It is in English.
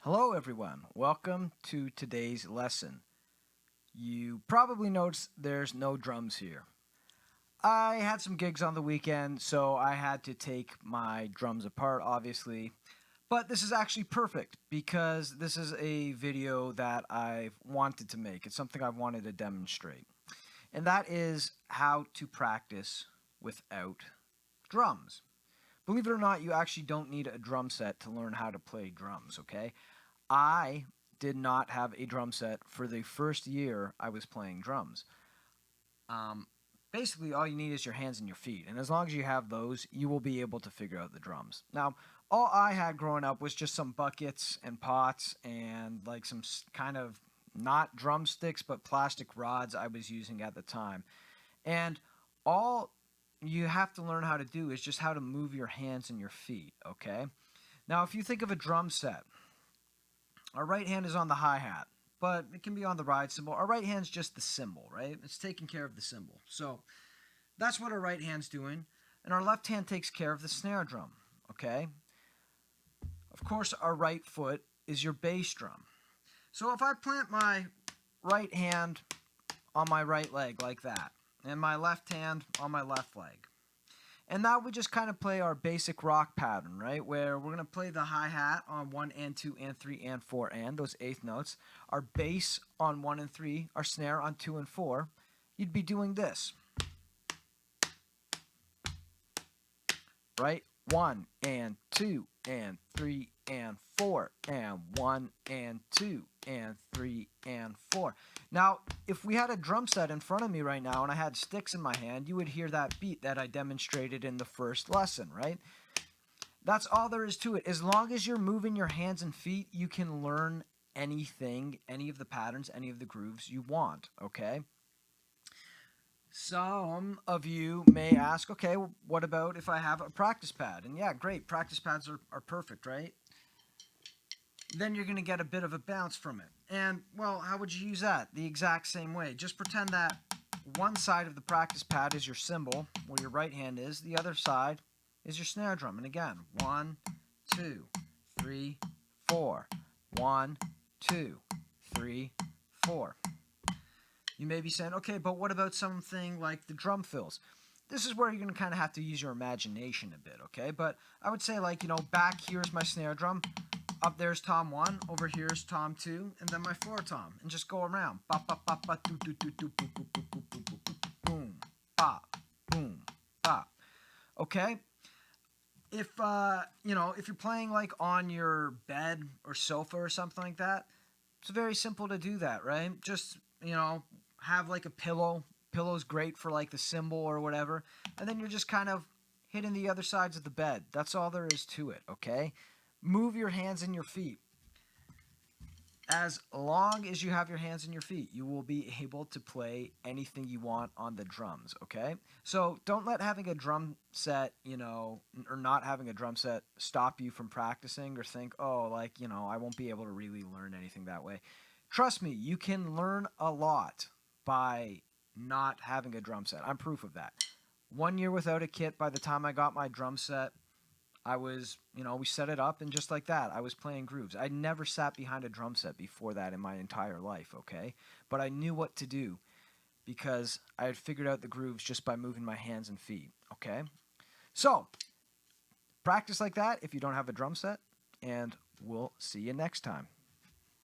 Hello everyone, welcome to today's lesson. You probably noticed there's no drums here. I had some gigs on the weekend, so I had to take my drums apart, obviously. But this is actually perfect because this is a video that I've wanted to make. It's something I've wanted to demonstrate. And that is how to practice without drums. Believe it or not, you actually don't need a drum set to learn how to play drums, okay? I did not have a drum set for the first year I was playing drums. Um, Basically, all you need is your hands and your feet, and as long as you have those, you will be able to figure out the drums. Now, all I had growing up was just some buckets and pots and like some kind of not drumsticks but plastic rods I was using at the time. And all you have to learn how to do is just how to move your hands and your feet, okay? Now, if you think of a drum set, our right hand is on the hi-hat, but it can be on the ride cymbal. Our right hand's just the cymbal, right? It's taking care of the cymbal. So that's what our right hand's doing. And our left hand takes care of the snare drum, okay? Of course, our right foot is your bass drum. So if I plant my right hand on my right leg like that, and my left hand on my left leg, and now we just kind of play our basic rock pattern, right? Where we're going to play the hi-hat on 1 and 2 and 3 and 4 and those eighth notes. Our bass on 1 and 3, our snare on 2 and 4. You'd be doing this, right? 1 and 2 and 3 and 4 and 1 and 2 and 3 and 4. Now, if we had a drum set in front of me right now and I had sticks in my hand, you would hear that beat that I demonstrated in the first lesson, right? That's all there is to it. As long as you're moving your hands and feet, you can learn anything, any of the patterns, any of the grooves you want, okay? Some of you may ask, okay, well, what about if I have a practice pad? And yeah, great, practice pads are perfect, right? Then you're going to get a bit of a bounce from it. And, well, how would you use that? The exact same way. Just pretend that one side of the practice pad is your cymbal, where your right hand is. The other side is your snare drum. And again, 1, 2, 3, 4. 1, 2, 3, 4. You may be saying, okay, but what about something like the drum fills? This is where you're going to kind of have to use your imagination a bit, okay? But I would say, like, back here's my snare drum. Up there's tom 1, over here's tom 2, and then my floor tom. And just go around. Ba ba ba ba do do do do boom boom boom boom boom boom boom ba boom ba. Okay? If if you're playing like on your bed or sofa or something like that, it's very simple to do that, right? Just, have like a pillow. Pillow's great for like the cymbal or whatever. And then you're just kind of hitting the other sides of the bed. That's all there is to it, okay? Move your hands and your feet. As long as you have your hands and your feet, you will be able to play anything you want on the drums, okay? So don't let having a drum set, or not having a drum set stop you from practicing or think, oh, like, I won't be able to really learn anything that way. Trust me, you can learn a lot by not having a drum set. I'm proof of that. 1 year without a kit, by the time I got my drum set, I was, we set it up, and just like that, I was playing grooves. I never sat behind a drum set before that in my entire life, okay? But I knew what to do because I had figured out the grooves just by moving my hands and feet, okay? So, practice like that if you don't have a drum set, and we'll see you next time.